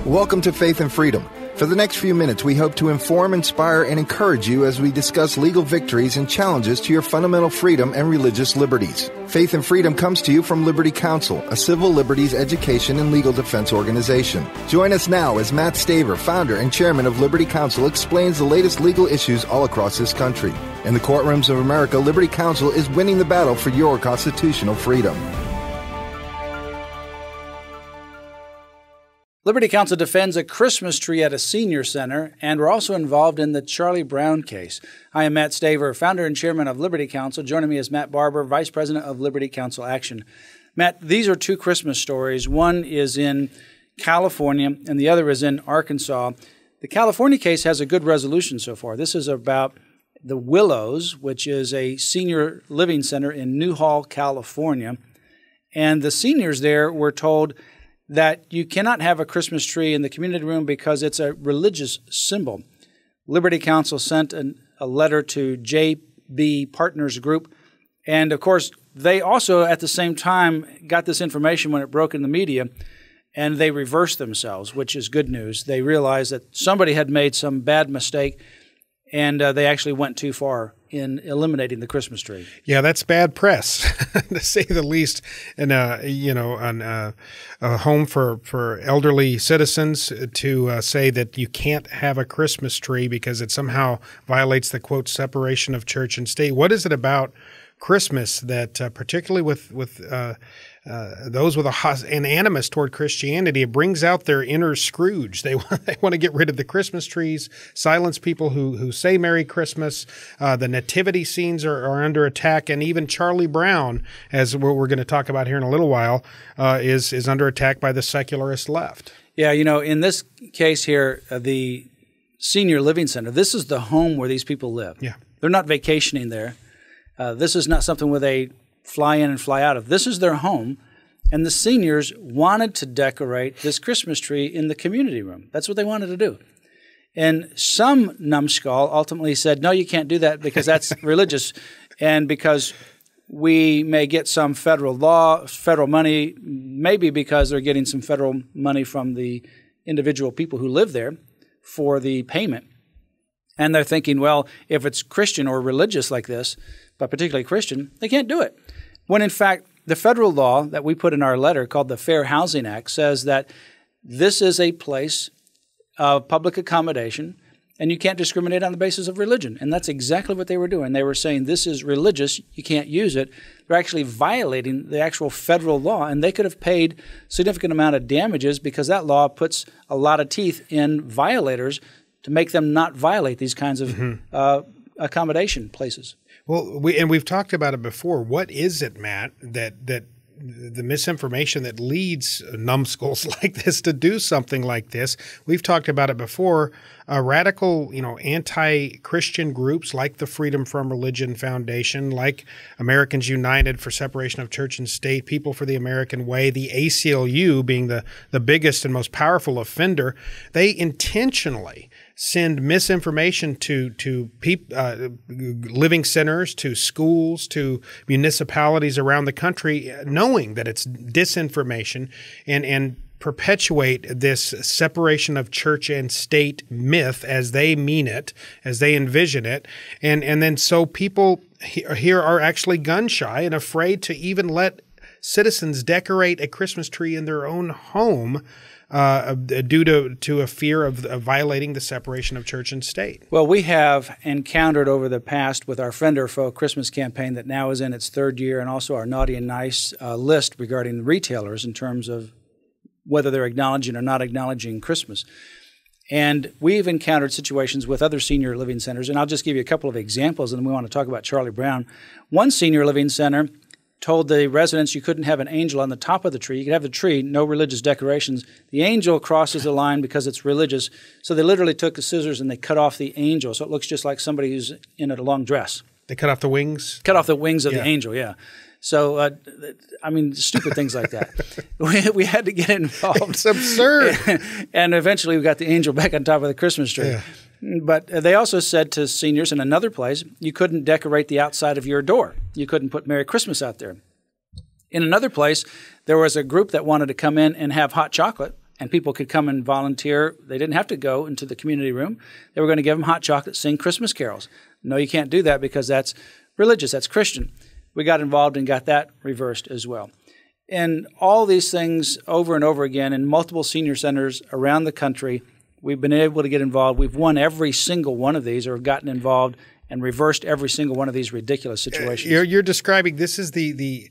Welcome to Faith and Freedom. For the next few minutes, we hope to inform, inspire, and encourage you as we discuss legal victories and challenges to your fundamental freedom and religious liberties. Faith and Freedom comes to you from Liberty Counsel, a civil liberties education and legal defense organization. Join us now as Matt Staver, founder and chairman of Liberty Counsel, explains the latest legal issues all across this country. In the courtrooms of America, Liberty Counsel is winning the battle for your constitutional freedom. Liberty Counsel defends a Christmas tree at a senior center, and we're also involved in the Charlie Brown case. I am Matt Staver, founder and chairman of Liberty Counsel. Joining me is Matt Barber, vice president of Liberty Counsel Action. Matt, these are two Christmas stories. One is in California, and the other is in Arkansas. The California case has a good resolution so far. This is about the Willows, which is a senior living center in Newhall, California. And the seniors there were told that you cannot have a Christmas tree in the community room because it's a religious symbol. Liberty Counsel sent a letter to JB Partners Group, and of course, they also at the same time got this information when it broke in the media, and they reversed themselves, which is good news. They realized that somebody had made some bad mistake, and they actually went too far in eliminating the Christmas tree. Yeah, that's bad press, to say the least. In a home for elderly citizens to say that you can't have a Christmas tree because it somehow violates the quote separation of church and state. What is it about Christmas that, particularly with those with an animus toward Christianity, it brings out their inner Scrooge. They want to get rid of the Christmas trees, silence people who say Merry Christmas. The nativity scenes are under attack, and even Charlie Brown, as we're going to talk about here in a little while, is under attack by the secularist left. Yeah, in this case here, the senior living center, this is the home where these people live. Yeah. They're not vacationing there. This is not something where they fly in and fly out of. This is their home, and the seniors wanted to decorate this Christmas tree in the community room. That's what they wanted to do. And some numbskull ultimately said, no, you can't do that because that's religious, and because we may get some federal money, maybe because they're getting some federal money from the individual people who live there for the payment. And they're thinking, well, if it's Christian or religious like this, but particularly Christian, they can't do it. When in fact, the federal law that we put in our letter called the Fair Housing Act says that this is a place of public accommodation and you can't discriminate on the basis of religion. And that's exactly what they were doing. They were saying this is religious, you can't use it. They're actually violating the actual federal law, and they could have paid a significant amount of damages because that law puts a lot of teeth in violators to make them not violate these kinds of accommodation places. Well, we've talked about it before. What is it, Matt, that the misinformation that leads numbskulls like this to do something like this? We've talked about it before. Radical, anti-Christian groups like the Freedom from Religion Foundation, like Americans United for Separation of Church and State, People for the American Way, the ACLU being the biggest and most powerful offender, they intentionally send misinformation to living centers, to schools, to municipalities around the country, knowing that it's disinformation, and perpetuate this separation of church and state myth as they mean it, as they envision it. And then so people here are actually gun shy and afraid to even let citizens decorate a Christmas tree in their own home due to a fear of violating the separation of church and state. Well, we have encountered over the past with our Friend or Foe Christmas campaign that now is in its third year, and also our Naughty and Nice list regarding retailers in terms of whether they're acknowledging or not acknowledging Christmas. And we've encountered situations with other senior living centers, and I'll just give you a couple of examples, and then we want to talk about Charlie Brown. One senior living center told the residents you couldn't have an angel on the top of the tree. You could have the tree, no religious decorations. The angel crosses the line because it's religious. So they literally took the scissors and they cut off the angel. So it looks just like somebody who's in a long dress. They cut off the wings? Cut off the wings of the angel, yeah. So, stupid things like that. We had to get involved. It's absurd. And eventually we got the angel back on top of the Christmas tree. Yeah. But they also said to seniors in another place, you couldn't decorate the outside of your door. You couldn't put Merry Christmas out there. In another place, there was a group that wanted to come in and have hot chocolate and people could come and volunteer. They didn't have to go into the community room. They were going to give them hot chocolate, sing Christmas carols. No, you can't do that because that's religious, that's Christian. We got involved and got that reversed as well. And all these things over and over again in multiple senior centers around the country, we've been able to get involved. We've won every single one of these, or have gotten involved and reversed every single one of these ridiculous situations. You're describing, this is the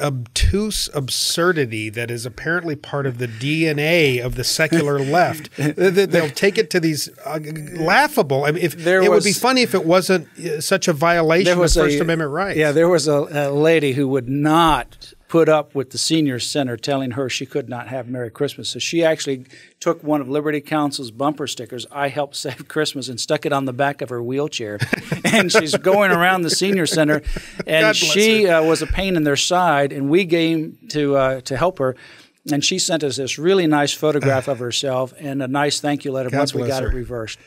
obtuse absurdity that is apparently part of the DNA of the secular left. They'll take it to these laughable. I mean, it would be funny if it wasn't such a violation of First Amendment rights. Yeah, there was a lady who would not put up with the senior center telling her she could not have Merry Christmas. So she actually took one of Liberty Counsel's bumper stickers, "I helped save Christmas," and stuck it on the back of her wheelchair. And she's going around the senior center, and she was a pain in their side, and we came to help her. And she sent us this really nice photograph of herself and a nice thank you letter once we got it reversed.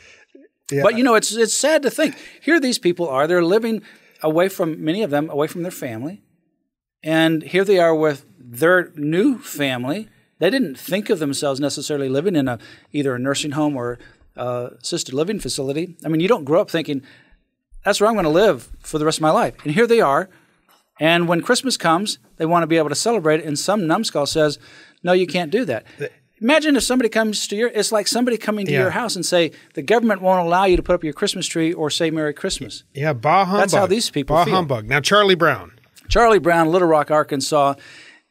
Yeah. But, it's sad to think. Here these people are. They're living away from, many of them, away from their family. And here they are with their new family. They didn't think of themselves necessarily living in either a nursing home or assisted living facility. I mean, you don't grow up thinking, that's where I'm going to live for the rest of my life. And here they are. And when Christmas comes, they want to be able to celebrate it. And some numbskull says, no, you can't do that. Imagine if somebody comes to it's like somebody coming to your house and say, the government won't allow you to put up your Christmas tree or say Merry Christmas. Yeah, bah humbug. That's how these people feel. Bah humbug. Now, Charlie Brown, Little Rock, Arkansas.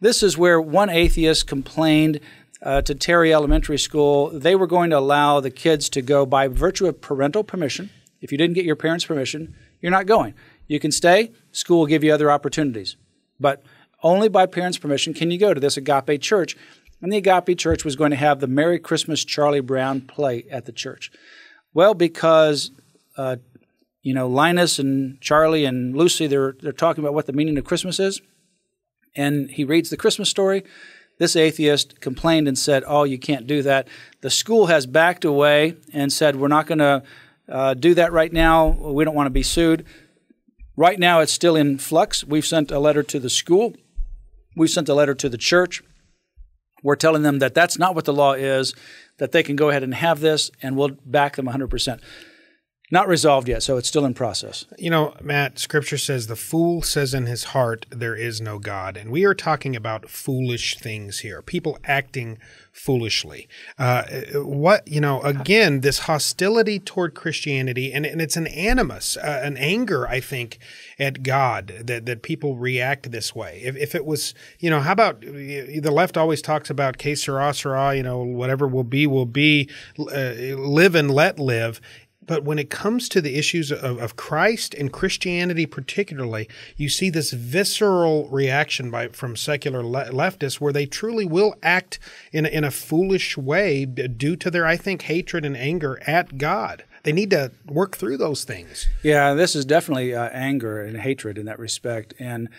This is where one atheist complained to Terry Elementary School. They were going to allow the kids to go by virtue of parental permission. If you didn't get your parents' permission, you're not going. You can stay. School will give you other opportunities. But only by parents' permission can you go to this Agape church. And the Agape church was going to have the Merry Christmas Charlie Brown play at the church. Well, because Linus and Charlie and Lucy, they're talking about what the meaning of Christmas is. And he reads the Christmas story. This atheist complained and said, oh, you can't do that. The school has backed away and said, we're not going to do that right now. We don't want to be sued. Right now, it's still in flux. We've sent a letter to the school. We've sent a letter to the church. We're telling them that that's not what the law is, that they can go ahead and have this, and we'll back them 100%. Not resolved yet, so it's still in process. Matt, Scripture says, the fool says in his heart, there is no God. And we are talking about foolish things here, people acting foolishly. Again, this hostility toward Christianity, and it's an animus, an anger, I think, at God that people react this way. If it was, how about the left always talks about que sera, sera, whatever will be, live and let live. But when it comes to the issues of Christ and Christianity particularly, you see this visceral reaction from secular leftists where they truly will act in a foolish way due to their, I think, hatred and anger at God. They need to work through those things. Yeah, this is definitely anger and hatred in that respect. And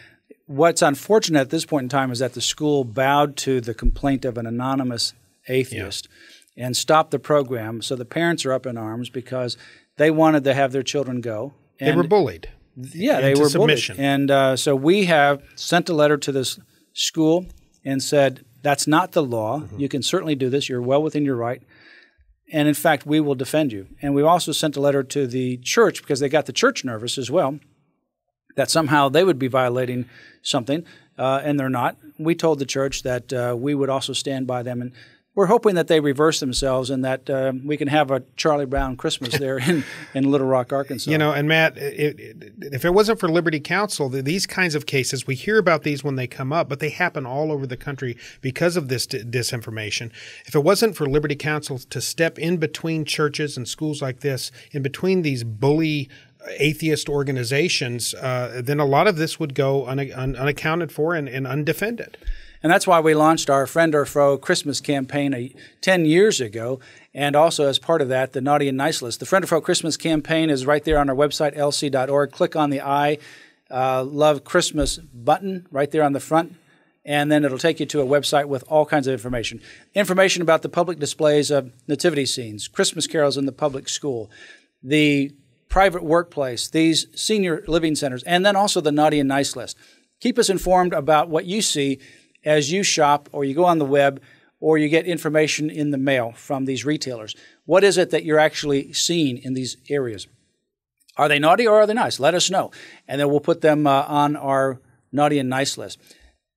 what's unfortunate at this point in time is that the school bowed to the complaint of an anonymous atheist. Yeah. And stopped the program. So the parents are up in arms because they wanted to have their children go. And they were bullied. Yeah, they were submission. Bullied. And so we have sent a letter to this school and said, that's not the law. Mm-hmm. You can certainly do this. You're well within your right. And in fact, we will defend you. And we also sent a letter to the church because they got the church nervous as well, that somehow they would be violating something, and they're not. We told the church that we would also stand by them, and we're hoping that they reverse themselves and that we can have a Charlie Brown Christmas there in Little Rock, Arkansas. And Matt, if it wasn't for Liberty Counsel, these kinds of cases, we hear about these when they come up, but they happen all over the country because of this disinformation. If it wasn't for Liberty Counsel to step in between churches and schools like this, in between these bully atheist organizations, then a lot of this would go unaccounted for and undefended. And that's why we launched our Friend or Foe Christmas campaign 10 years ago, and also as part of that, the Naughty and Nice list. The Friend or Foe Christmas campaign is right there on our website, lc.org. Click on the I Love Christmas button right there on the front, and then it'll take you to a website with all kinds of information. Information about the public displays of nativity scenes, Christmas carols in the public school, the private workplace, these senior living centers, and then also the Naughty and Nice list. Keep us informed about what you see as you shop or you go on the web or you get information in the mail from these retailers. What is it that you're actually seeing in these areas? Are they naughty or are they nice? Let us know. And then we'll put them on our naughty and nice list.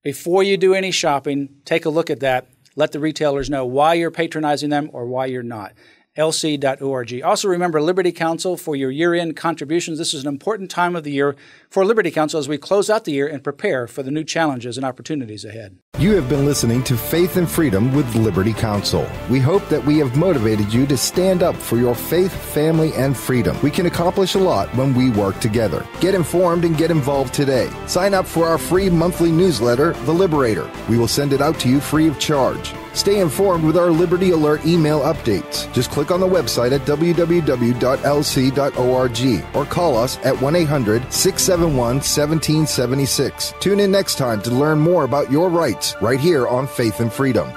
Before you do any shopping, take a look at that. Let the retailers know why you're patronizing them or why you're not. lc.org. Also remember Liberty Counsel for your year-end contributions. This is an important time of the year for Liberty Counsel as we close out the year and prepare for the new challenges and opportunities ahead. You have been listening to Faith and Freedom with Liberty Counsel. We hope that we have motivated you to stand up for your faith, family, and freedom. We can accomplish a lot when we work together. Get informed and get involved today. Sign up for our free monthly newsletter, The Liberator. We will send it out to you free of charge. Stay informed with our Liberty Alert email updates. Just click on the website at www.lc.org or call us at 1-800-671-1776. Tune in next time to learn more about your rights right here on Faith and Freedom.